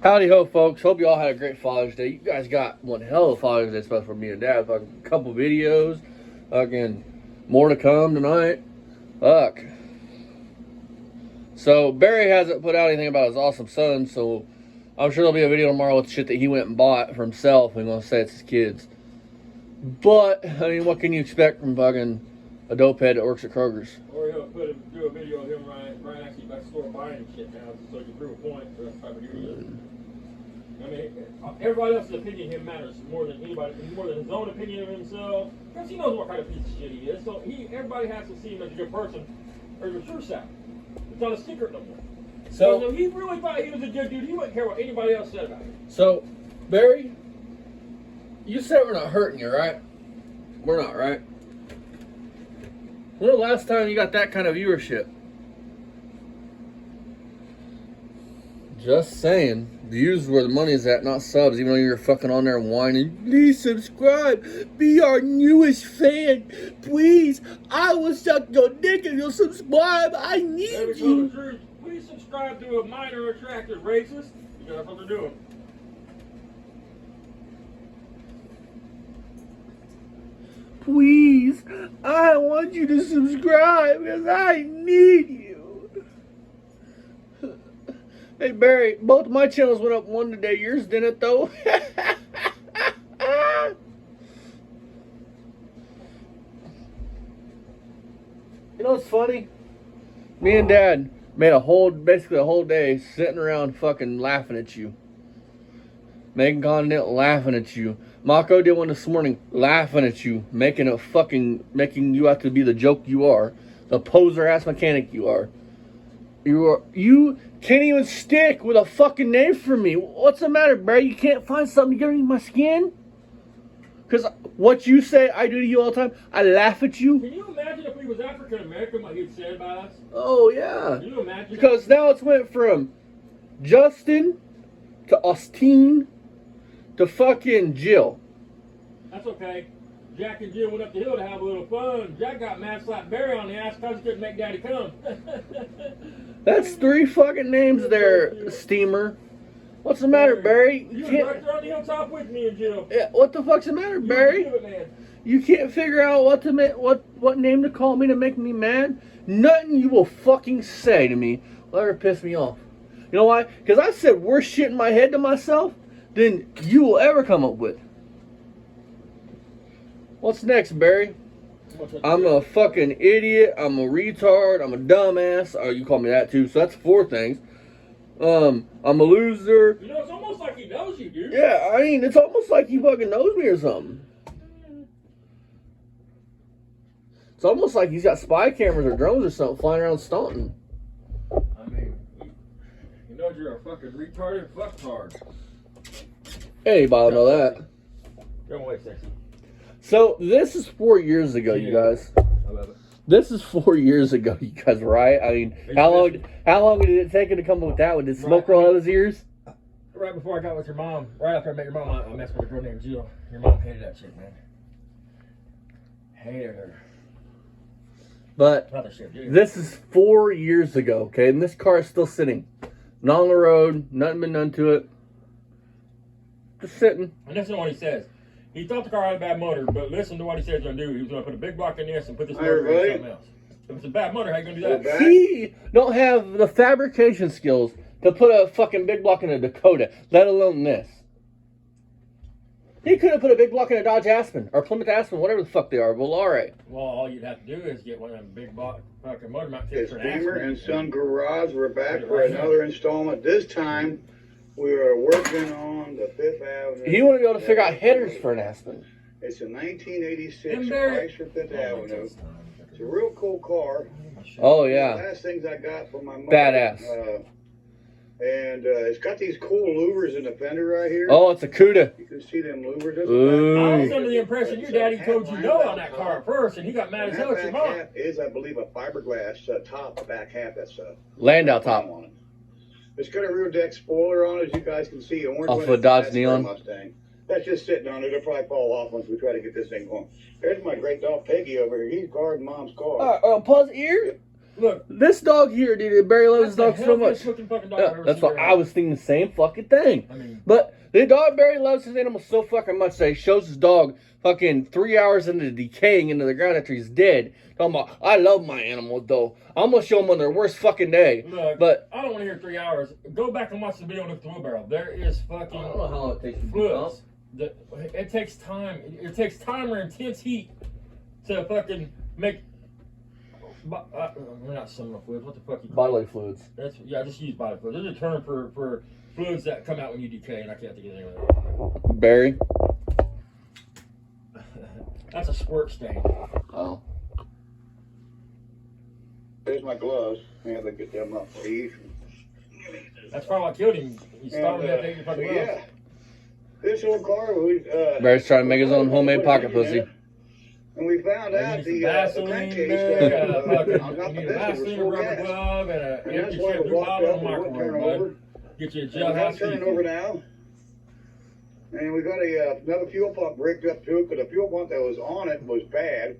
Howdy ho, folks. Hope you all had a great Father's Day. You guys got one hell of a Father's Day special for me and Dad. Fucking couple videos. Fucking more to come tonight. Fuck. So, Barry hasn't put out anything about his awesome son, so I'm sure there'll be a video tomorrow with shit that he went and bought for himself and gonna say it's his kids. But, I mean, what can you expect from fucking a dope head that works at Kroger's? Or he'll do a video of him Ryan actually back to the store buying shit now, so he can prove a point for that type of video. I mean, everybody else's opinion of him matters more than anybody, more than his own opinion of himself, because he knows what kind of piece of shit he is. So everybody has to see him as a good person, or a true side. It's not a secret no more. So if he really thought he was a good dude, he wouldn't care what anybody else said about him. So, Barry, you said we're not hurting you, right? We're not, right? When was the last time you got that kind of viewership? Just saying. Views where the money's at, not subs, even though you're fucking on there whining. Please subscribe. Be our newest fan. Please. I will suck your dick if you'll subscribe. I need you. Please subscribe to a minor attractive racist. Because that's what they're doing. Please. I want you to subscribe because I need you. Hey Barry, both my channels went up one today. Yours didn't though. You know what's funny? Me and Dad made basically a whole day sitting around fucking laughing at you. Making content, laughing at you. Mako did one this morning, laughing at you, making you out to be the joke you are, the poser ass mechanic you are. You can't even stick with a fucking name for me. What's the matter, Barry? You can't find something to get under my skin? Because what you say, I do to you all the time. I laugh at you. Can you imagine if he was African American, what he'd say about us? Oh, yeah. Can you imagine? Because now it's went from Justin to Austin to fucking Jill. That's okay. Jack and Jill went up the hill to have a little fun. Jack got mad, slapped Barry on the ass because he couldn't make Daddy come. That's 3 fucking names there, Steamer. What's the matter, Barry? You was right there on the hilltop with me and Jill. Yeah, what the fuck's the matter, Barry? You can't figure out what name to call me to make me mad? Nothing you will fucking say to me will ever piss me off. You know why? Because I said worse shit in my head to myself than you will ever come up with. What's next, Barry? I'm a fucking idiot. I'm a retard. I'm a dumbass. Oh, you call me that too. So that's 4 things. I'm a loser. You know, it's almost like he knows you, dude. Yeah, I mean, it's almost like he fucking knows me or something. It's almost like he's got spy cameras or drones or something flying around Staunton. I mean, he knows you're a fucking retarded fucktard. Anybody know that. Go away, sexy. So, this is 4 years ago, you guys. I love it. This is 4 years ago, you guys, right? I mean, how long did it take you to come up with that one? Did smoke roll out of his ears? Right before I got with your mom, right after I met your mom, I messed with a girl named Jill. Your mom hated that shit, man. Hated her. But Shit, this is 4 years ago, okay? And this car is still sitting. Not on the road, nothing been done to it. Just sitting. And listen to what he says. He thought the car had a bad motor, but listen to what he said he's going to do. He was going to put a big block in this and put this motor in something else. If it's a bad motor, how you going to do that? He don't have the fabrication skills to put a fucking big block in a Dakota, let alone this. He could have put a big block in a Dodge Aspen, or Plymouth Aspen, whatever the fuck they are. Well, all right. Well, all you'd have to do is get one of them big block fucking motor mount It's kits for an Beamer Aspen. and Son Garage. We're back for another installment. This time, we are working on the 5th Avenue. He want to be able to figure out headers for an Aspen. It's a 1986 Chrysler 5th Avenue. It's a real cool car. Oh, The yeah. last things I got from my mom. Badass. And it's got these cool louvers in the fender right here. Oh, it's a CUDA. You can see them louvers. Ooh. I was under the impression your daddy told you no on that car at first, and he got mad as hell at your mom. Half is, I believe, a fiberglass top, the back half. That's Landau top. on it. It's got a rear deck spoiler on it, as you guys can see. Orange Off one, a Dodge that's Neon. Mustang. That's just sitting on it. It'll probably fall off once we try to get this thing going. There's my great dog Peggy over here. He's guarding Mom's car. Pause ear. Look, This dog here, dude, Barry loves his dog that's the so much. healthiest looking fucking dog I've Yeah, ever that's seen what in I my was thinking the same fucking thing. I mean, But the dog Barry loves his animals so fucking much that he shows his dog fucking 3 hours into decaying into the ground after he's dead. Talking about, I love my animals though. I'm gonna show them on their worst fucking day. look, But I don't want to hear 3 hours. Go back and watch the video with the wheelbarrow. There is fucking know how it takes fluids. It takes time. It takes time or intense heat to fucking make. We're not seminal fluids. What the fuck you call bodily fluids. That's I just use body fluids. There's a term for fluids that come out when you decay, and I can't think of anything of that. Barry. That's a squirt stain. Oh. There's my gloves. I had to get them up for you. That's probably what killed him. He starved that thing in fucking gloves. Yeah. This old car, we, Barry's trying to make his own homemade pocket pussy. and we found You out need the some Vaseline, crankcase there, on you need a this was Vaseline, a full rubber gas. glove, and an And that's empty why shit we blue walked bottle up and and wouldn't turn microwave, over. bud. Get you a And we're jailhouse turning seafood. over now. And we got another fuel pump rigged up to it because the fuel pump that was on it was bad.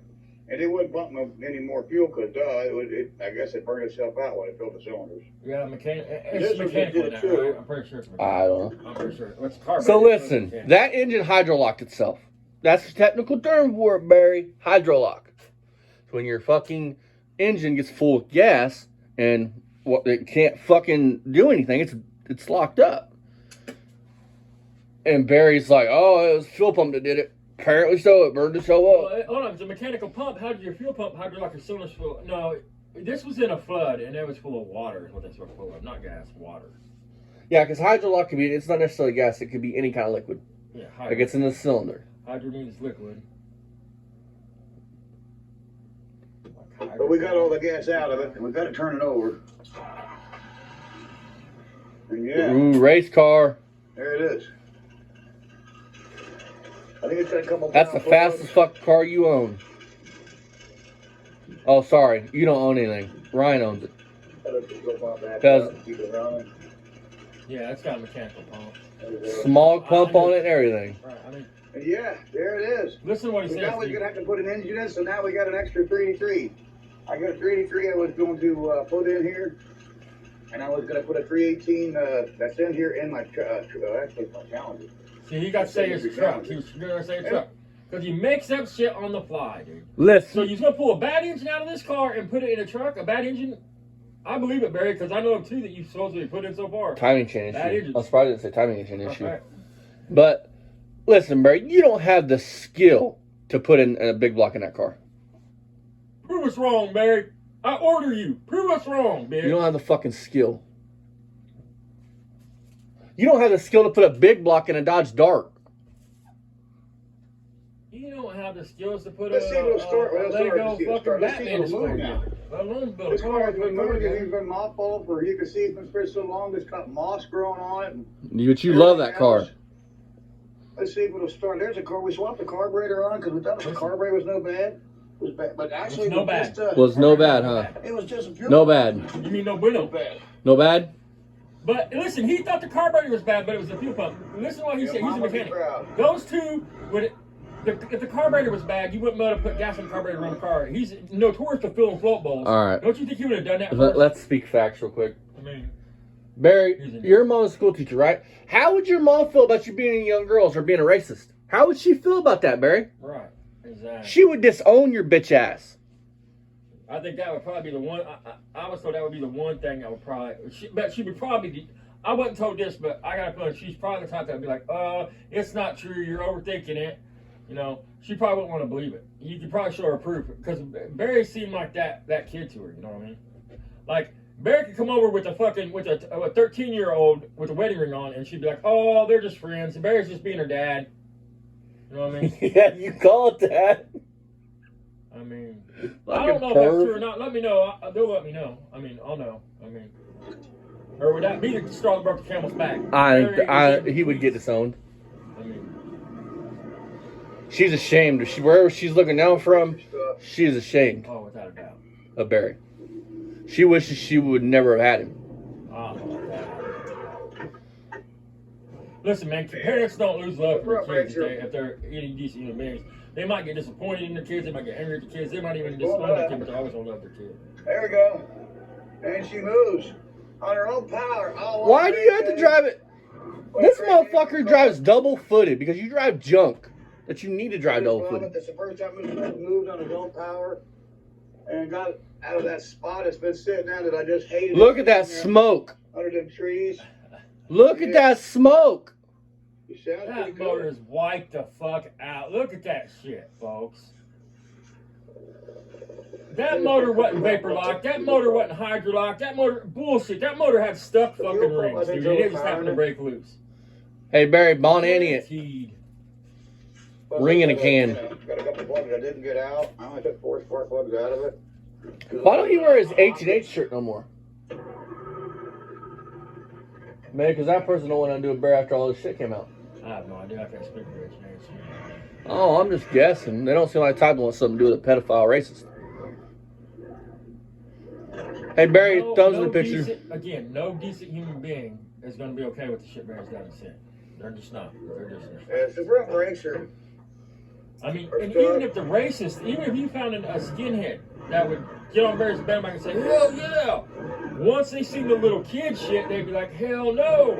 And it wouldn't pump any more fuel because, I guess it burned itself out when it filled the cylinders. Yeah, This it's was mechanical legit, now, too. right? I'm pretty sure it's mechanical. I don't know. I'm pretty sure. It's carbureted. So so it's listen, mechanical. that engine hydrolocked itself. That's the technical term for it, Barry. Hydrolock. So when your fucking engine gets full of gas and it can't fucking do anything, it's locked up. And Barry's like, oh, it was fuel pump that did it. Apparently so, it burned the show up. Well, hold on, it's a mechanical pump. How did your fuel pump hydraulic cylinders full? No, this was in a flood, and it was full of water. Is what that's full of, not gas, water. Yeah, because hydrolock could be, it's not necessarily gas, it could be any kind of liquid. Yeah, It gets in the cylinder. hydro means liquid. But we got all the gas out of it and we got to turn it over. And yeah, Ooh, race car. there it is. I think it's got a couple. That's the fastest fucking car you own. Oh, sorry. You don't own anything. Ryan owns it. Does- Yeah, it's got a mechanical pump. Smog pump on it and everything. Right, I mean, Yeah, there it is. listen to what he So says. now we're Steve. gonna have to put an engine in, so now we got an extra 383. I got a 383 I was going to put in here, and I was gonna put a 318 that's in here in my actually my Challenger. See, he got to say his truck. He was going to say his truck. Because he makes up shit on the fly, dude. So Listen. he's going to pull a bad engine out of this car and put it in a truck? A bad engine? I believe it, Barry, because I know of two that you've supposedly put in so far. Timing chain Bad issue. engines. I'm surprised I didn't say timing chain issue. Right. But listen, Barry, you don't have the skill to put in a big block in that car. Prove us wrong, Barry. I order you. Prove us wrong, bitch. You don't have the fucking skill. You don't have the skill to put a big block in a Dodge Dart. You don't have the skills to put Let's see if it'll start. a Let's let it start. go Let's see if it'll fucking start. Let's see if Batman it'll move now. This car has been moving. It's been mothballed for, you can see it's been spread so long. It's got moss growing on it. And But you love that car. let's see if it'll start. There's a car. We swapped the carburetor on because we thought the carburetor was no bad. It was bad, but actually It's no it was bad. just, Was no bad, huh? it was just a fuel. No bad. You mean no bueno? bad. No bad? But listen, he thought the carburetor was bad, but it was the fuel pump. Listen to what he Yeah, said. He's a Mama be mechanic. proud. Those two would. If the carburetor was bad, you wouldn't be able to put gas in the carburetor around the car. He's notorious for filling float bowls. All right. Don't you think he would have done that first? Let's speak facts real quick. I mean, Barry, your mom's a school teacher, right? How would your mom feel about you being young girls or being a racist? How would she feel about that, Barry? right. Exactly. She would disown your bitch ass. I think that would probably be the one. I was told that would be the one thing I would probably. But she would probably be. I wasn't told this, but I got a feeling she's probably the type that would be like, it's not true. You're overthinking it. You know, she probably wouldn't want to believe it. You could probably show her proof because Barry seemed like that kid to her. You know what I mean? Like Barry could come over with a 13-year-old with a wedding ring on, and she'd be like, oh, they're just friends. And Barry's just being her dad. You know what I mean? Yeah, you call it that. I mean, Like I don't a know if that's perv. true or not. Let me know. They'll let me know. I mean, I'll know. I mean, or would that be the straw that broke the camel's back? He would get disowned. I mean, She's ashamed. Wherever she's looking down from, she's ashamed oh, without a doubt. of Barry. She wishes she would never have had him. Listen, man, parents don't lose love for their kids if they're any decent human beings. They might get disappointed in their kids. They might get angry at the kids. They might even disown their kids, but they always don't love their kids. There we go. And she moves on her own power. Oh, Why do you have to drive it? This motherfucker drives double-footed because you drive junk that you need to drive double-footed. That's the first time it moved on his own power and got out of that spot. It's been sitting down that I just hated. Look at that smoke. Under them trees. Look at that smoke. You sound pretty That good. motor is wiped the fuck out. Look at that shit, folks. That motor wasn't vapor locked. That motor wasn't hydro locked. That motor, bullshit. That motor had stuck fucking rings, dude. It just happened to break loose. Hey, Barry, Bon Annie it. Guaranteed. Ring in a can. Got a couple plugs I didn't get out. I only took 4 spark plugs out of it. Why don't he wear his H&H shirt no more? Man, because that person don't want to undo a Barry after all this shit came out. I have no idea. I can't speak for H&H. Oh, I'm just guessing. They don't seem like the type that wants something to do with a pedophile racist. Hey, Barry, thumbs in the picture. Again, no decent human being is going to be okay with the shit Barry's done and said. They're just not. They're just not. Yeah, it's the front brakes are. I mean, and even if the racist, even if you found a skinhead that would get on Barry's bandwagon and say, hell yeah, once they see the little kid shit, they'd be like, hell no.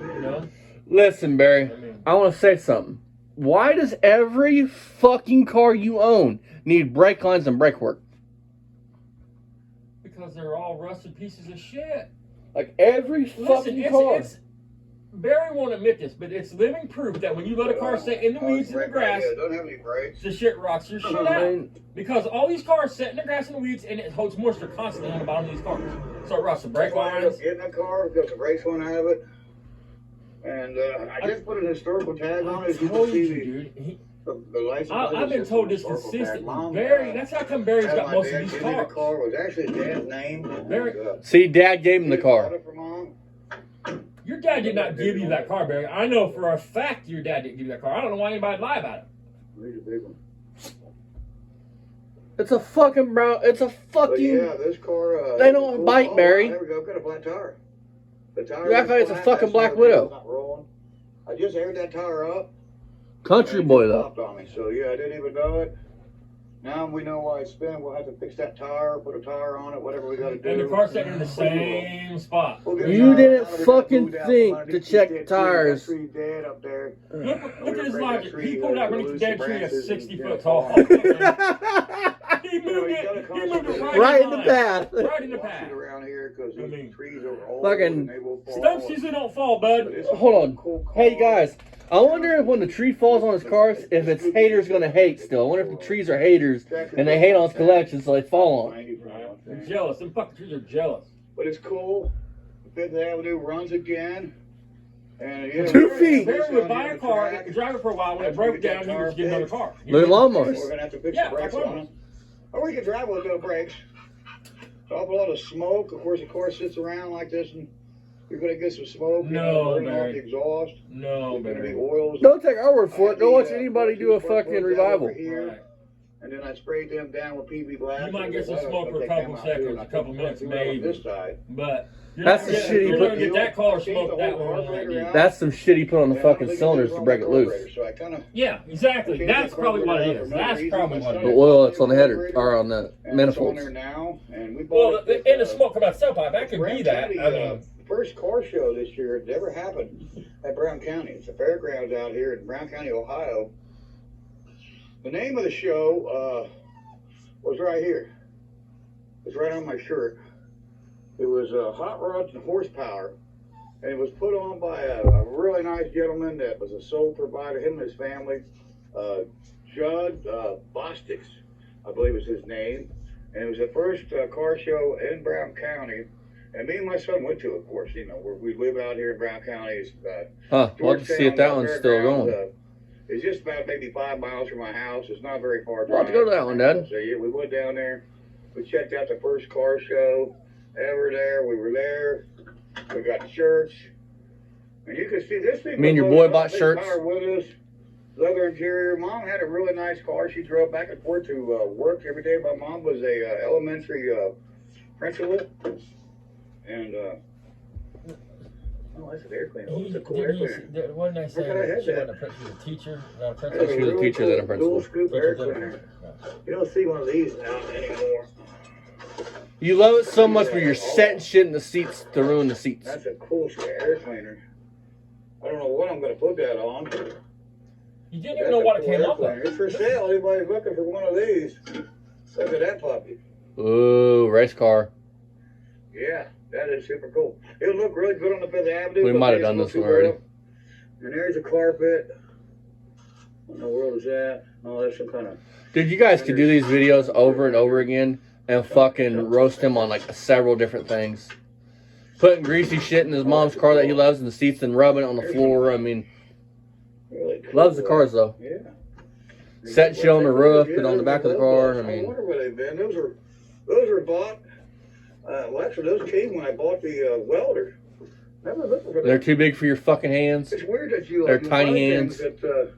You know? Listen, Barry, I want to say something. Why does every fucking car you own need brake lines and brake work? Because they're all rusted pieces of shit. Like every fucking car. Barry won't admit this, but it's living proof that when you let a car sit in the weeds in the grass, Yeah, don't have any brakes. the shit rots your shit out. Because all these cars sit in the grass and the weeds, and it holds moisture constantly on the bottom of these cars. So it rots the brake lines. Get in the car because the brakes went out of it. And I just put an historical tag on it. I told you, dude. The license I've been told this consistently. Barry, that's how come Barry's got most of these The cars. car was actually Dad's name. Barry, See, Dad gave him the car. your dad did not give you that car, Barry. I know for a fact your dad didn't give you that car. I don't know why anybody'd lie about it. He's a big one. It's a fucking brown. It's a But fucking. yeah, this car. They don't bite, Barry. There we go. Got a flat tire. The tire. You act like it's a fucking Black Widow. Not rolling. I just aired that tire up. Country boy, though. Popped on me. So yeah, I didn't even know it. Now we know why it's spinning. We'll have to fix that tire, put a tire on it, whatever we got to do. And the car's sitting in the same spot. You didn't fucking think to check tires. That tree's dead up there. Look at his logic. He pulled out underneath the dead tree that's 60 foot tall. He moved it Right in the path. Right in the path. Around here because these trees are old Fucking- and they will fall. Stump season don't fall, bud. Hold on. Hey, guys. I wonder if when the tree falls on his cars, if it's haters gonna hate still. I wonder if the trees are haters and they hate on his collection, so they fall on it. They're jealous. Them fucking trees are jealous. But it's cool. Fifth Avenue runs again. And yeah, 2 feet. Barry would buy a car, drive it for a while. When it broke down, he would just get another car. Look at lawnmowers. We're gonna have to fix Yeah, the brakes like on it. Or we can drive with no brakes. An awful lot of smoke. Of course, the car sits around like this, and you're gonna get some smoke. No, burning off Barry. the exhaust. No, There's gonna be Barry. oils. Don't take our word for it. Go watch anybody do a fucking revival. Right. And then I sprayed them down with PB Black. You might get some Let 'em smoke for a take couple them out seconds, too, and I a couple put minutes, them on maybe. This side. But you're That's not the gonna- shit he you're put- gonna get that car smoked that one. That deep. That's some shit he put on the fucking cylinders to break it loose. So I kind of. Yeah, exactly. That's probably what it is. That's probably what it The is. oil that's on the header or on the And it's on manifolds. there now, and we Well, bought it. and the smoke come out the tailpipe. That could be that. I mean, First car show this year that ever happened at Brown County. It's a fairgrounds out here in Brown County, Ohio. The name of the show was right here. It's right on my shirt. It was Hot Rods and Horsepower, and it was put on by a really nice gentleman that was a sole provider, him and his family. Judd Bostix, I believe is his name. And it was the first car show in Brown County. And me and my son went to it, of course. You know, we live out here in Brown County. It's, Huh, we'll have to see if that one's still going. It's just about maybe 5 miles from my house. It's not very far. We'll have to go to that one, Dad. So yeah, we went down there. We checked out the first car show ever there. We were there. We got shirts. And you can see this thing. Me and your boy bought shirts. Power with us. Leather interior. Mom had a really nice car. She drove back and forth to work every day. My mom was a elementary principal. And oh, that's an air cleaner. Oh, it's a cool air cleaner. What did I say? Where could I have She that? wasn't a teacher. Not a She principal. was a teacher, then a principal. Dual scoop air Teacher, then a cleaner. principal. You don't see one of these out anymore. You love it so much where you're setting shit in the seats to ruin the seats. That's a cool air cleaner. I don't know what I'm going to put that on. You didn't even know what it came up with. It's for sale. Anybody's looking for one of these. Look at that puppy. Ooh, race car. Yeah, that is super cool. It'll look really good on the Fifth Avenue. We might have done this one already. And there's a carpet. What in the world is that? Oh, that's some kind of... Dude, you guys could do these videos over and over again and fucking roast him on like several different things. Putting greasy shit in his mom's car that he loves in the seats and rubbing it on the floor. I mean, really cool. loves the cars though. Yeah. Set shit on the roof and on the back of the car. I I mean, wonder where they've been. Those are bought. Well, actually, those came when I bought the welder. Never looked for they're them. too big for your fucking hands. It's weird that you. They're you tiny buy hands. things that,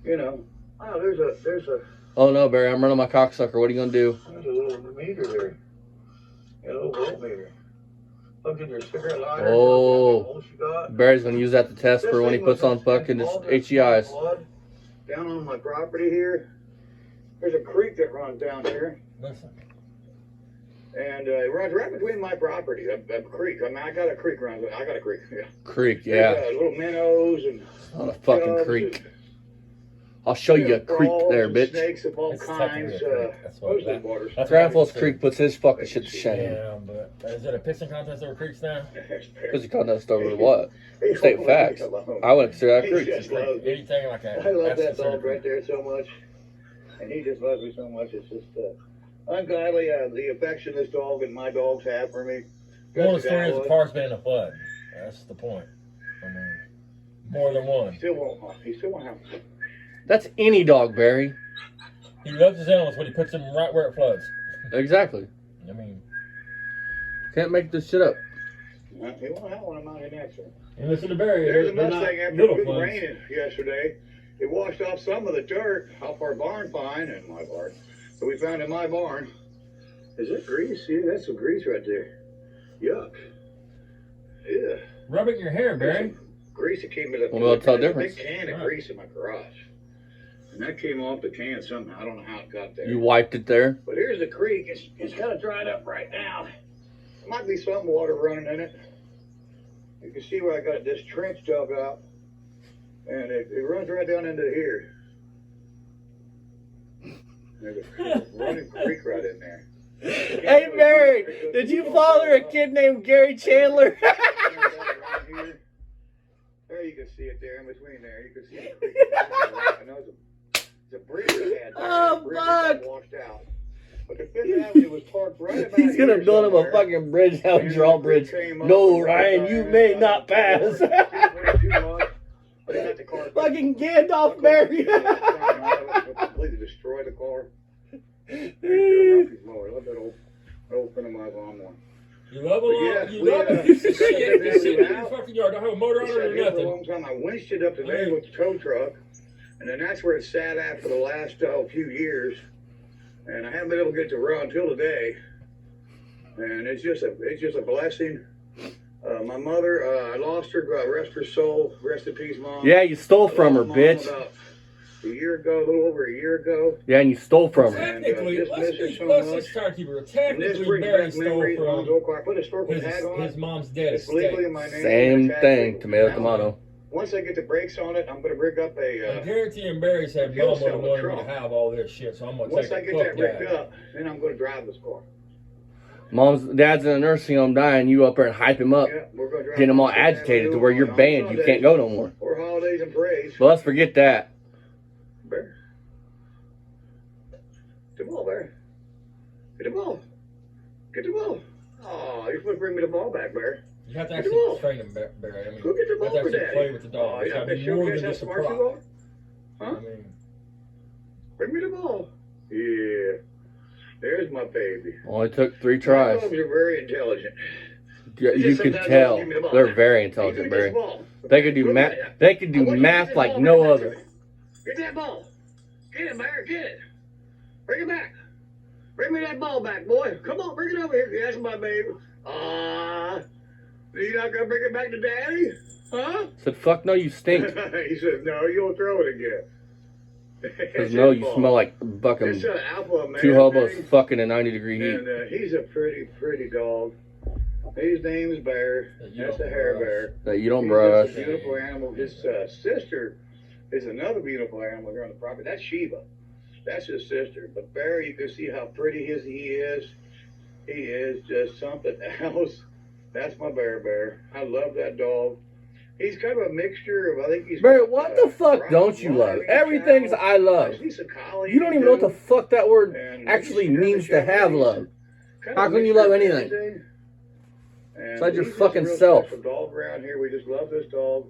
you know. Oh, there's a Oh no, Barry, I'm running my cocksucker. What are you gonna do? there's a little meter there. A little voltmeter. Look at your cigarette lighter. Oh. Look at the volts you got. Barry's gonna use that to test This for when he thing puts was on fucking his involved in HEIs. flood down on my property here. There's a creek that runs down here. Listen. And it runs right between my property, a creek. I mean, I got a creek runs. I got a creek. Yeah. Creek, yeah. There's, little minnows and Not a fucking doves creek. and, I'll show you a creek frogs there, and bitch. Snakes of all It's kinds. technically a creek. That's what Mostly that- waters. that's Grandpa's Creek puts his fucking shit to shame. Yeah, but is it a pissing contest over creeks now? Because you caught that stuff with what? State facts. I wouldn't consider that a He creek. just loves me. Anything like that. I love that's that considered dog a right creek. there so much, and he just loves me so much. It's just ungodly the affection this dog and my dogs have for me. One of the stories the car's been in a flood. That's the point. I mean, more than one. He still won't have. That's any dog, Barry. He loves his animals, but he puts them right where it floods. Exactly. I mean, Can't make this shit up. He won't have one of mine in next one. and listen to Barry. There's a they're not Mustang after little good floods. raining yesterday. It washed off some of the dirt off our barn find and my barn. So we found in my barn. Is that grease? See, that's some grease right there. Yuck. Yeah. Rub it in your hair, Barry. Grease that came to the Well, tell the there's a difference. big can of Right. grease in my garage. And that came off the can somehow. I don't know how it got there. You wiped it there. But here's the creek. It's kind of dried up right now. There might be some water running in it. You can see where I got this trench dug out. And it runs right down into here. There's a running creek right in there. Hey, Barry, did you father a kid named Gary Chandler? There you can see it there in between there. You can see the creek. I know it's a bridge I had there. Oh, The bridge got fuck. washed out. But the Fifth Avenue was parked right about He's gonna here build him a somewhere. fucking bridge out And drawbridge. the creek came up No, and Ryan, right you there may and not pass. too much. But he got the car. Fucking Gandalf, Barry. Completely destroyed the car. Lord, I love that old friend of mine's lawnmower. You love a But lot. yeah, You we, love uh, a piece of we shit. This shit in your out. fucking yard. Don't have a motor on It it sat or here for a nothing. long time. I winched it up today with the tow truck, and then that's where it sat at for the last few years. And I haven't been able to get it to run until today. And it's just a blessing. My mother, I lost her. God rest her soul. Rest in peace, Mom. Yeah, you stole from her, I lost bitch. Mom about a year ago, a little over a year ago. Yeah, and you stole from her. Technically, just let's miss her be so let's much. just try to keep it real. And this Technically, brings Barry back stole memories of Mom's from old car. I put a historical tag on his it. mom's dead It's estate. legally in my name. Same Attached thing, to- tomato, Now, tomato. Once I get the brakes on it, I'm going to brig up I guarantee and Barry said, He'll Mom would sell have the wanted me to truck. have all this shit, so I'm going to once take I it. get Fuck that rigged that. up, then I'm going to drive this car. Dad's in a nursing home dying. You up there and hype him up. Yeah, we're going to drive. Get him all this Avenue agitated to where you're on banned. You Sundays can't go no more. Or holidays and parades. But let's forget that. Bear. Get the ball, Bear. Get the ball. Get the ball. Oh, you're supposed to bring me the ball back, Bear. You have to Get the actually ball. train him, Barry. I mean, Go get the you ball have to for actually Daddy. play with the dog. Oh, It's you got have to to be more showcase than how just a smart you prop. are? Huh? I mean, Bring me the ball. Yeah. There's my baby. Only took 3 tries. Dogs are very intelligent. You Just could sometimes tell they give me the ball. they're very Hey, intelligent, give me this Barry. ball. They could do Look math. at it. They could do I want you to math get this like ball no back other. to me. Get that ball. Get it, Bear. Get it. Bring it back. Bring me that ball back, boy. Come on, bring it over here. That's my baby. You not gonna bring it back to Daddy? Huh? Said, fuck no, you stink. He said, no, you'll throw it again. Because no, you smell like fucking It's an alpha male two hobos thing, fucking in 90-degree heat. and he's a pretty dog. His name's Bear. That's a hair bear. That you don't He's brush. just a beautiful animal. His sister is another beautiful animal here on the property. That's Sheba. That's his sister. But Bear, you can see how pretty he is. He is just something else. That's my Bear. I love that dog. He's kind of a mixture of, I think he's... Barry, what the fuck don't you love? Everything's I love. You don't even know what the fuck that word actually means to have love. How can you love anything? Besides your fucking self. Dog around here. We just love this dog.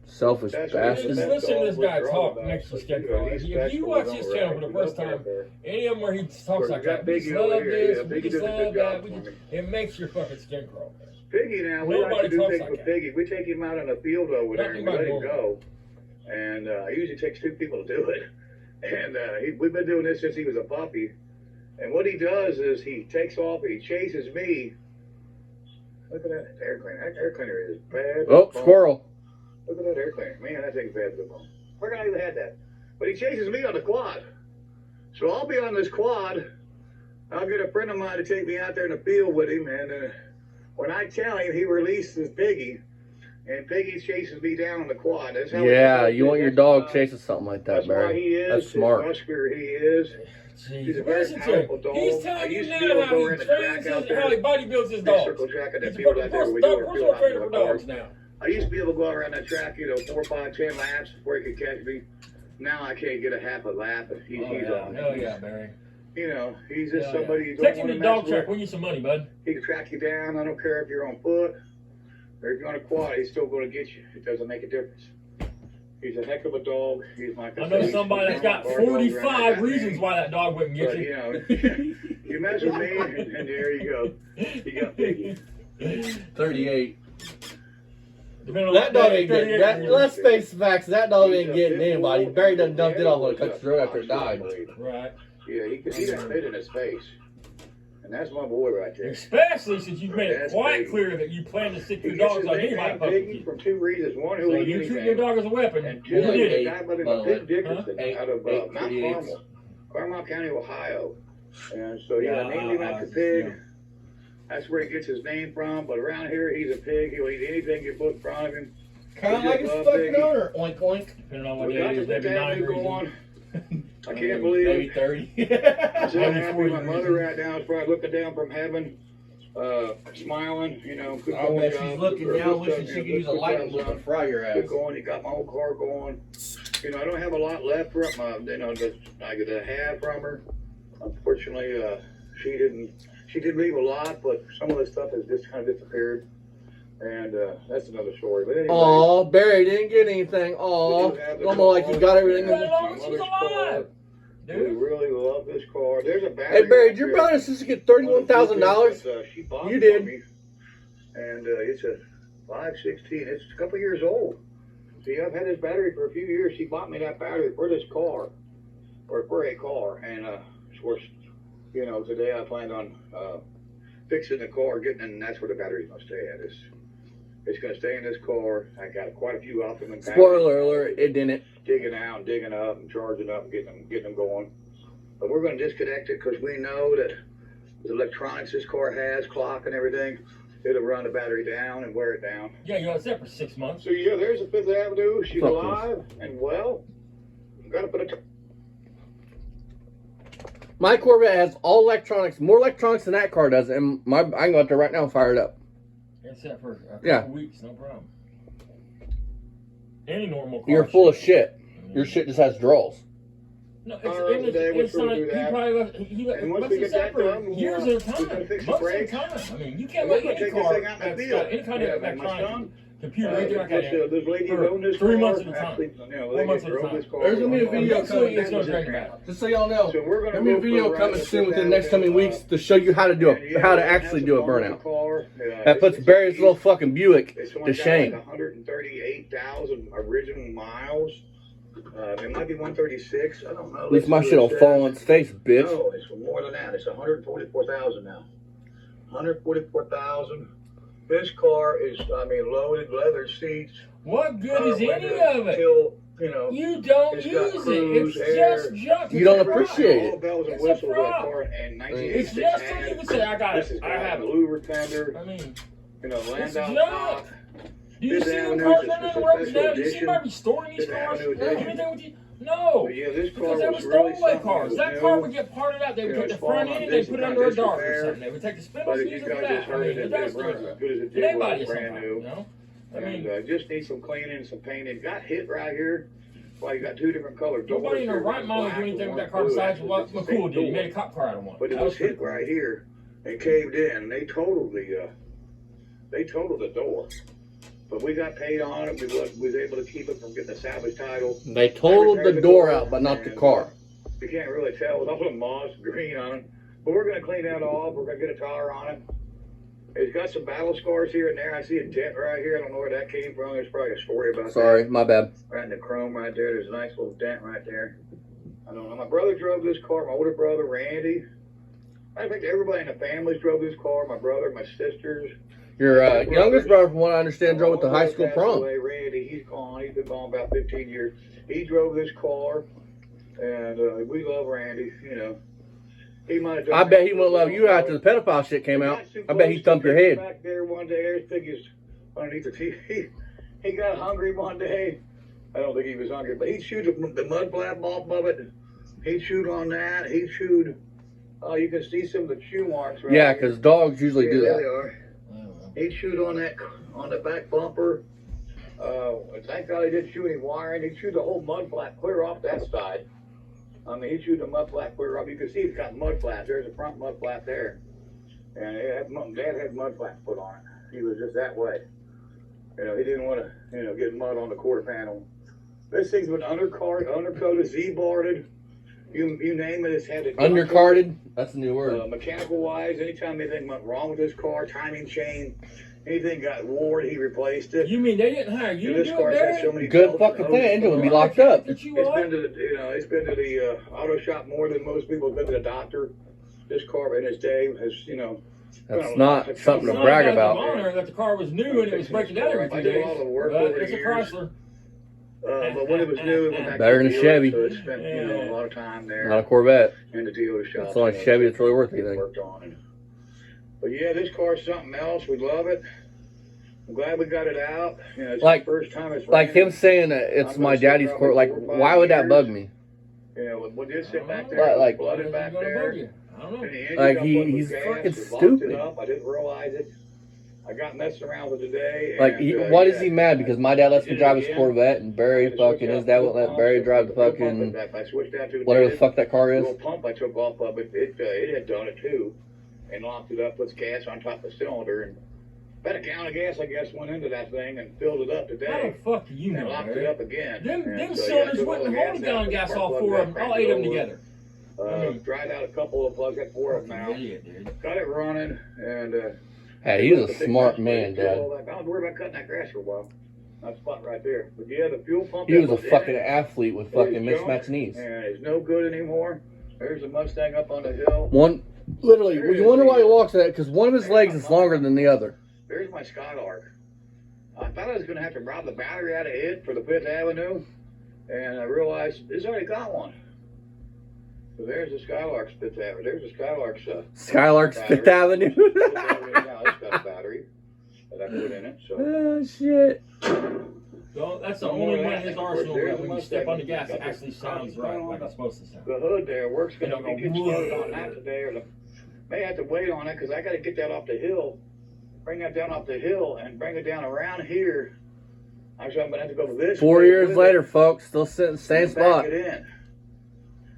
Selfish That's bastard. Just listen to this guy talk next to Scarecrow. If you watch his channel for the first time, any of them where he talks like that, we just love this, we just love that, it makes your fucking skin crawl. Piggy now, we like to do things with Piggy. We take him out in the field over there and we let him go. And it usually takes 2 people to do it. And we've been doing this since he was a puppy. And what he does is he takes off and he chases me. Look at that air cleaner. That air cleaner is bad. Oh, squirrel. Look at that air cleaner. Man, that thing's bad to the bone. I forgot I even had that. But he chases me on the quad. So I'll be on this quad. I'll get a friend of mine to take me out there in the field with him. And when I tell him, he releases Piggy. And Piggy chases me down on the quad. That's how Yeah, you want your dog chasing something like that, that's why Barry. he is. That's smart. Muscular he is. He's a very Listen to him. powerful dog. He's I telling you used to be able now to how go he around the trains track out his, there. how he body builds his Big dogs. circle track at that He's a field out there. We do our personal field trainer hockey for with cars. dogs now. I used to be able to go out around that track, 4, 5, 10 laps before he could catch me. Now I can't get a half a lap. He's on. Hell yeah, Barry. He's just somebody you don't Take him want to to the dog mess track. with. We need some money, bud. He can track you down. I don't care if you're on foot or if you're on a quad. He's still going to get you. It doesn't make a difference. He's a heck of a dog. He's like I know somebody that's got 45 reasons why that dog wouldn't get But, you. you mess with me, and there you go. You got Piggy. 38. Depending on That what dog day, ain't getting 38 that. years. Let's face facts. That dog He's ain't a getting pit anybody. bull. Barry done dumped it off on a He's country road after it died. Right. Yeah, he can see that fit in his face. And that's my boy right there. Especially since you've made it That's quite Piggy. clear that you plan to stick He your gets dogs his on nickname anybody fucking Piggy you. from 2 reasons. One, So who he you anything. treat your dog as a weapon. And And 2, you he's did a it. guy by the By name the of way. Pete Dickerson Eight- out of eight Mount 38s. Carmel, Carmel County, Ohio. And so, I named him after yeah. Pig. That's where he gets his name from. But around here, he's a pig. He'll eat anything you put in front of him. Kind of We like just his love fucking Piggy. owner. Oink oink. Depending on what We day got it the is, maybe big 9 avenue reasons. going. I can't believe Maybe it. 30. I'm so Maybe happy. 40 My mother reasons. right now is probably looking down from heaven, smiling. Good I going, bet job. she's looking Good now, stuff, wishing she could use a good lightning job, bolt son. and fry your Good ass. going. You got my old car going. I don't have a lot left for it. I could have from her. Unfortunately, she did leave a lot, but some of the stuff has just kind of disappeared. And that's another story. But anyway, Aw, Barry didn't get anything. Aw, We do have the almost like he got everything. As My long as she's mother's alive. we Dude. really love this car. There's a battery. Hey, Barry, right did your there. brother and sister get $31,000? She bought You it did. for me. And it's a 516. It's a couple years old. See, I've had this battery for a few years. She bought me that battery for this car, or for a car. And of course, today I planned on fixing the car, and that's where the battery's gonna stay at. It's gonna stay in this car. I got quite a few Optimum batteries. Spoiler alert, it didn't. Digging out and digging up and charging up and getting them going. But we're going to disconnect it because we know that the electronics this car has, clock and everything, it'll run the battery down and wear it down. Yeah, you got set for 6 months. So there's the Fifth Avenue. She's Fuck alive and well. Got to put a My Corvette has all electronics, more electronics than that car does, and I can go out there right now and fire it up. It's set for a couple Yeah. weeks, no problem. Any normal car. You're full of shit. Your shit just has draws. No, today, we're it's supposed not. to do He that. probably And once lets we it get set that for done, years we'll, at a we're time. gonna fix the Months at a brakes. time. I mean, you can't We're let gonna any take this car thing out in the that's field. got any kind of My electronic son, computer, anything like that. this lady for owned this 3 car. months at a time. Actually, 4 lady months at a drove time. this car. There's gonna be a video Eventually, it's coming. going to drag it back. Just so y'all know, So we're gonna there'll be a go for video a ride coming with soon Fifth within the next coming Avenue, weeks to show you how to do and, how to it actually has do a some fun with burnout. the car. That puts Barry's little fucking Buick It's to only got shame. like 138,000 original miles. It might be 136. I don't know. At least my Let's see shit'll what it fall says. on its face, bitch. No, it's more than that. It's 144,000 now. 144,000. This car is, loaded, leather seats. What good is any window of it? you know. You don't It's use got it. cruise, It's air. just junk. You It's don't a prop. appreciate All the bells and It's a whistles of the prop. car in It's 1986 just so you had. can say, I got This it. is I got have a it. louver fender, I mean, you know, it's Landau junk. top. Do you Fifth see them Avenue's cars a running on the special roads now? Do you see edition. anybody storing these Fifth cars? Avenue No, edition. anything with you? No. But yeah, this car Because they were was really stowaway something. cars. It That was car new. would get parted out. They would You know, take the it's front falling end on and they put it under a disrepair. dart or something. They would take the spindles But and it use just it for got that. I disheartened. mean, It that's didn't run as good as it and did when anybody it was brand sometimes, new. you know? I mean, And just need some cleaning and some painting. Got hit right here. Well, you got two different colors. nobody in their right mind would do anything with that car besides what McCool did. He made a cop car out of one. But it That was pretty hit cool. right here and caved in. And they totaled the door. But we got paid on it. We was able to keep it from getting a salvage title. They totaled the door out, but not the car. You can't really tell with all the moss green on it. But we're going to clean that off. We're going to get a tire on it. It's got some battle scars here and there. I see a dent right here. I don't know where that came from. There's probably a story about that. Sorry, my bad. Right in the chrome right there. There's a nice little dent right there. I don't know. My brother drove this car. My older brother, Randy. I think everybody in the families drove this car. My brother, my sisters. Your youngest brother, from what I understand, drove with the high school Passed prom. away. Randy, he's gone. He's been gone about 15 years. He drove this car, and we love Randy. You know, he might have. I bet he wouldn't love you after the pedophile shit came out. I bet he thumped your head. Back there one day, there's piggies underneath the TV. He got hungry one day. I don't think he was hungry, but he'd shoot the mud flap off of it. He'd shoot on that. He'd shoot. Oh, you can see some of the chew marks right Yeah, here. because dogs usually do There they that. are. He'd shoot on the back bumper. Thank God he didn't shoot any wiring. He'd shoot the whole mud flap clear off that side. I mean, he'd shoot the mud flap clear off. You can see it's got mud flaps. There's a front mud flap there. And Dad had mud flaps put on it. He was just that way. You know, he didn't want to, get mud on the quarter panel. This thing's been undercoated, Z-boarded. You name it, it's had it. Undercarded? That's a new word. Mechanical wise, anytime anything went wrong with this car, timing chain, anything got wore, he replaced it. You mean they didn't hire you And to this do car's it, had so Barry? many Good belts fucking and thing. hoses Engine would be put on it. locked up. That you It's are? been to the auto shop more than most people have been to the doctor. This car in its day has, That's not something It's to not brag a badge of about. honor that the car was new and it was breaking down every I 2 did days. all the work But over the it's a years. Chrysler. But when it was new, it went back Better to than a the dealer, Chevy. So it spent, a lot of time there. Not a Corvette. In the dealer shop. It's only Chevy that's really worth anything. Worked on it. But yeah, this car's something else. We love it. I'm glad we got it out. It's Like- the first time it's Like ran. him saying that it's my daddy's Corvette. Like, why would that bug me? We did sit back Like- there, like- flooded back there. I don't know. And the engine Like, got he- put with he's gas, fucking it locked stupid. It up. I didn't realize it. I got messing around with it today. Like, what is yeah, he mad? Because my dad lets me did it drive his again. Corvette, and Barry fucking, his dad won't let Barry drive the fucking, I switched out to whatever the fuck that car The is. little pump I took off of it, it had done it too, and locked it up, puts gas on top of the cylinder, and about a gallon of gas, I guess, went into that thing and filled it up How the today, fuck do you and know, locked Barry? it up again. Them And cylinders so, yeah, I took all wouldn't the hold a gas gallon out, of gas, spark all plug four of them, back, all 8 of them cranked it together. over, dried out a couple of plugs, got 4 of them now. Idiot, dude. Got it running, and Hey, he's a smart man, Dad. I don't worry about cutting that grass for a while. That spot right there. But yeah, the fuel pump. He was that a in fucking it athlete with is fucking junk, mismatched knees. and it's no good anymore. There's a Mustang up on the hill. One, literally, you wonder why he walks that, because one of his legs is longer than the other. There's my Skylark. I thought I was going to have to rob the battery out of it for the Fifth Avenue, and I realized it's already got one. So there's the Skylark's Fifth Avenue. There's the Skylark's Skylark's Fifth Avenue. now it's got a battery that I put in it. So Oh, shit. So that's the No only more of one that. in his Of course, arsenal there's that a when you step on the Mustang. gas, it Got actually the sounds cars right, like it's supposed to sound. the hood there works. They don't Gonna go, get started "Whoa." on that today, or may have to wait on it because I got to get that off the hill. Bring that down off the hill and bring it down around here. Actually, I'm gonna have to go this 4 way years with it. later, folks, still sitting same Back spot. it in.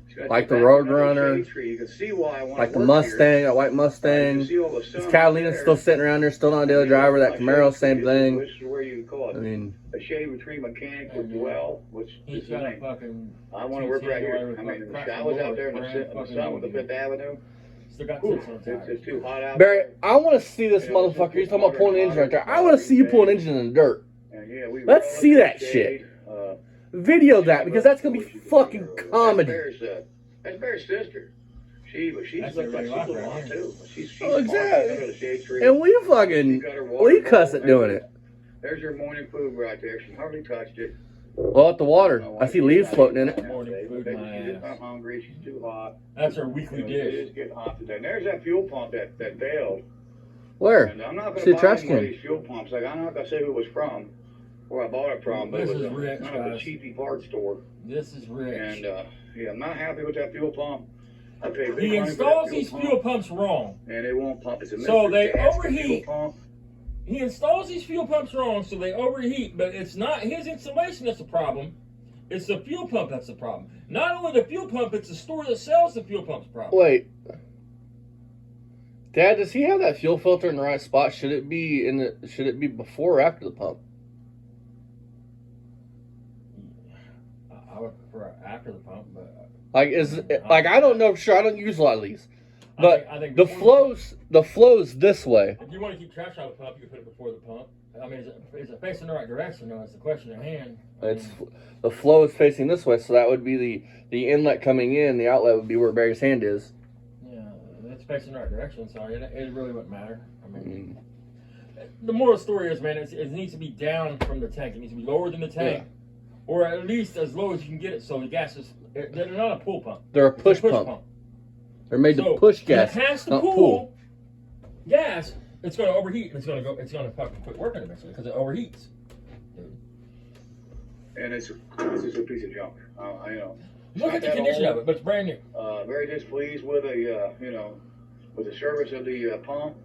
It's gonna Like take the back another Roadrunner, shade tree. You can see why I want Like the to work Mustang, that white Here. You Mustang. can see all the This sun Catalina's there. still sitting around there, still not a daily driver. That Camaro, same thing. This is where you call I it mean, a shade between mechanic Mhm. with dwell, which He's is got a name. fucking. I want to work right here. With I mean, fucking I was out there in the, brand in the fucking sun with the Logan. Fifth Avenue. Still got Whew, tips on it's, tires. it's too hot out Barry, there. I want to see this You know, it's motherfucker. He's just talking about pulling an engine right there. I want to see you pull an engine in the dirt. And yeah, we Let's roll see it that in the shit. shade. Video that, because that's gonna be fucking comedy. That's Bear's sister. She's That's looked like everybody she's like a her, lot yeah. too. She's Oh, exactly. under the shade tree. And we She's fucking, got her we water cuss at bottle. doing it. There's her morning food right there. She hardly touched it. Well, at the water, I see leaves floating in it. Morning food, She's my just ass. not hungry. She's too hot. That's her weekly It dish. is getting hot today. And there's that fuel pump that failed. Where? And I'm not See going the to buy trash any more of can. these fuel pumps. Like, I'm not going to say who it was from, where I bought it from, but This it was is rich, kind of a guys. cheapy parts store. This is rich. And yeah, I'm not happy with that fuel pump. I pay big He money for installs that these pump, fuel pumps wrong. and it won't pump. It's a So Mr. they Gas overheat. fuel pump. He installs these fuel pumps wrong, so they overheat. But it's not his installation that's the problem. It's the fuel pump that's the problem. Not only the fuel pump, it's the store that sells the fuel pump's problem. Wait. Dad, does he have that fuel filter in the right spot? Should it be before or after the pump? I would prefer after the pump, but I don't know. Sure, I don't use a lot of these, but I think the before- flows this way. If you want to keep trash out of the pump, you can put it before the pump. I mean, is it facing the right direction? No, it's the question at hand. It's the flow is facing this way, so that would be the inlet coming in. The outlet would be where Barry's hand is. Yeah, it's facing the right direction, so it really wouldn't matter. I Mm. mean, the moral story is, man, it needs to be down from the tank. It needs to be lower than the tank, or at least as low as you can get it. So the gas is they're not a pull pump. They're a It's push pump. They're made So to push gas, If it has to not pull pull. gas, it's going to overheat and it's going to fucking quit working eventually because it overheats. And it's just a piece of junk. You know. Look at the condition of it, but it's brand new. Very displeased with with the service of the pump.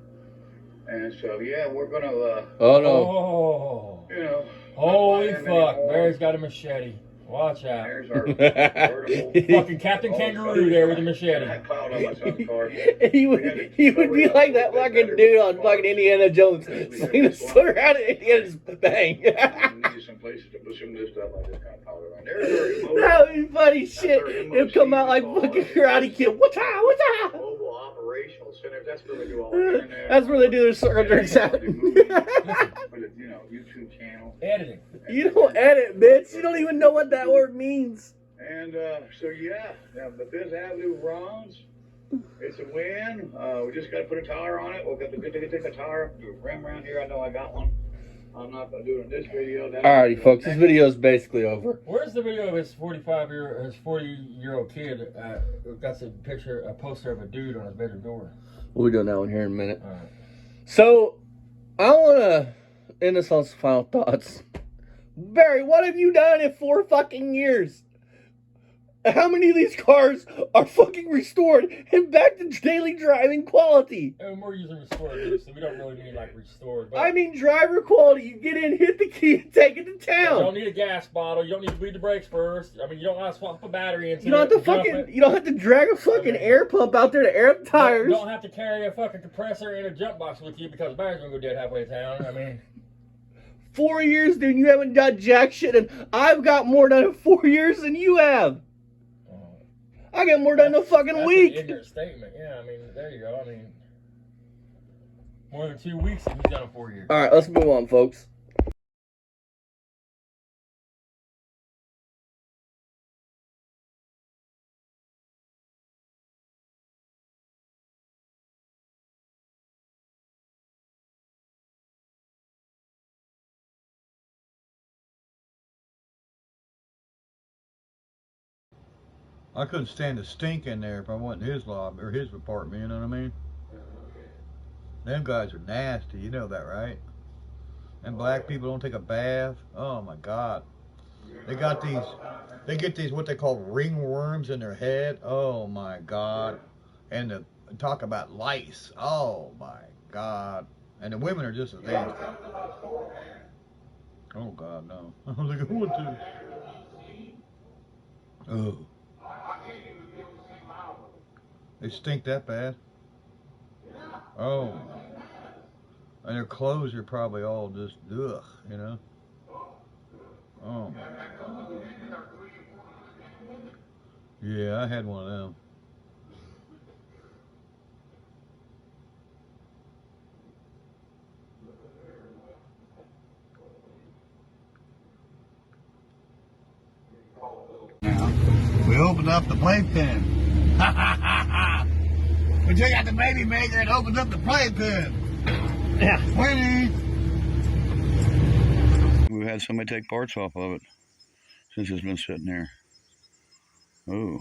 And so yeah, we're gonna Oh no! Oh, you know. holy not buying them fuck! anymore. Barry's got a machete. Watch out. There's our vertical. Fucking Captain Kangaroo there with a machete. I piled on my son's car. he would be like that fucking dude on fucking Indiana Jones, swinging a sword around at Indiana's bang. I needed some places to put some of this stuff. I just kind of piled it around. There's our That would be funny shit. It'd come out like fucking Karate Kid. What's up? Mobile operational center. That's where they do all the internet. That's where they do their circle jerks out. For the YouTube channel. Editing. You don't edit, bitch. You don't even know what that word means. And so yeah, the Fifth Avenue runs. It's a win. We just got to put a tire on it. We'll get to take a tire, do a rim around here. I know I got one. I'm not gonna do it in this video. Alrighty, folks. This video is basically over. Where's the video of his 40-year-old kid? Got a poster of a dude on his bedroom door. We'll be doing that one here in a minute. All right. So, I want to end this on some final thoughts. Barry, what have you done in 4 fucking years? How many of these cars are fucking restored and back to daily driving quality? And we're using restored, so we don't really mean like restored. But I mean driver quality. You get in, hit the key, and take it to you don't town. need a gas bottle. You don't need to bleed the brakes first. I mean, you don't want to swap a battery into You don't have to jump fucking. it. You don't have to drag a fucking air pump out there to air up tires. You don't have to carry a fucking compressor and a jump box with you because the battery's gonna go dead halfway to town. I mean, 4 years, dude. You haven't done jack shit, and I've got more done in 4 years than you have. I get more done in a fucking that's week. an ignorant statement. Yeah, I mean, there you go. I mean, more than 2 weeks and he's done it 4 years. All right, let's move on, folks. I couldn't stand the stink in there if I went in his lobby or his apartment, you know what I mean? Them guys are nasty, you know that, right? And black people don't take a bath. Oh my God. They get these what they call ringworms in their head. Oh my God. And talk about lice. Oh my God. And the women are just as nasty. Oh God, no. I was like, what the? Oh. They stink that bad? Oh. And their clothes are probably all just, ugh, you know? Oh. Yeah, I had one of them. We opened up the playpen. We took out the baby maker and opened up the playpen. Yeah. We've had somebody take parts off of it. since it's been sitting there. Ooh.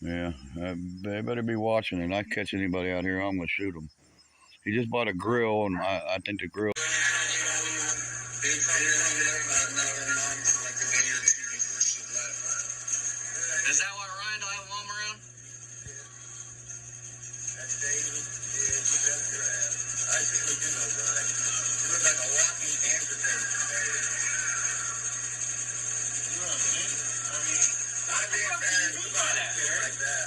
Yeah, they better be watching it. I catch anybody out here, I'm gonna shoot them. He just bought a grill, and I think the grill. Is that why Ryan don't have a mom around? That's David. Yeah, you got your ass. I see what you know, Brian. You look like a walking amputation, baby. You know what I mean? I mean, I'd be embarrassed about it like that.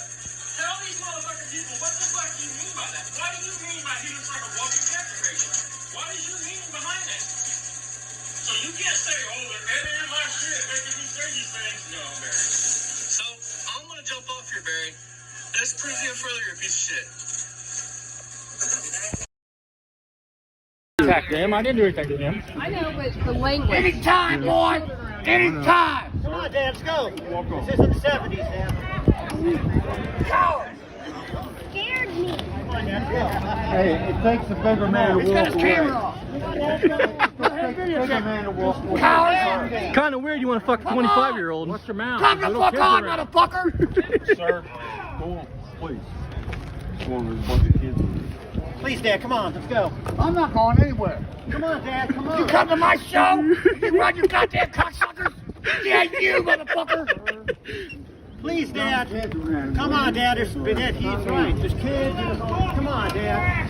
Tell these motherfucking people what the fuck you mean by that. What do you mean by he looks like a walking cancer patient? What is your meaning behind that? So you can't say, oh, they're editing my shit, making me say these things. No, Barry. So, I'm gonna jump off here, Barry. This proves even further you're a piece of shit. Attack him. I didn't do anything to him. I know, but the language. Anytime, boy! Anytime! Come on, Dad, let's go. This is in the 70s, Dad. Coward! Scared me. Come on, Dad, let's go. Hey, it takes a bigger man to He's got walk his away. camera off. Coward! Kind of weird you want to fuck a 25-year-old. What's your mouth? Come the fuck on, motherfucker! Sir. Go on, please. Go on, there's a bunch of kids. Please, Dad, come on, let's go. I'm not going anywhere. Come on, Dad, come on. You come to my show, you run your goddamn cocksuckers. Yeah, you motherfucker. Please, Dad. Come on, Dad, he's right. There's kids. Come on, Dad.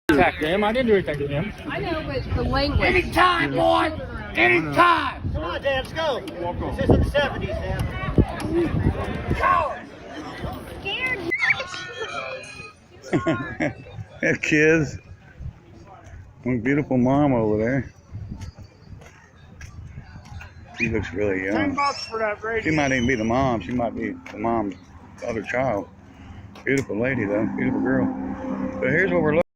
Attack him. I didn't do anything to him. I know, but the language. Anytime, boy! Anytime! Come on, Dad, let's go. This is in the 70s, Dad. Coward! Scared me. Yeah, kids. One beautiful mom over there. She looks really young. $10 for that radio. She might even be the mom. She might be the mom's other child. Beautiful lady, though. Beautiful girl. So here's what we're looking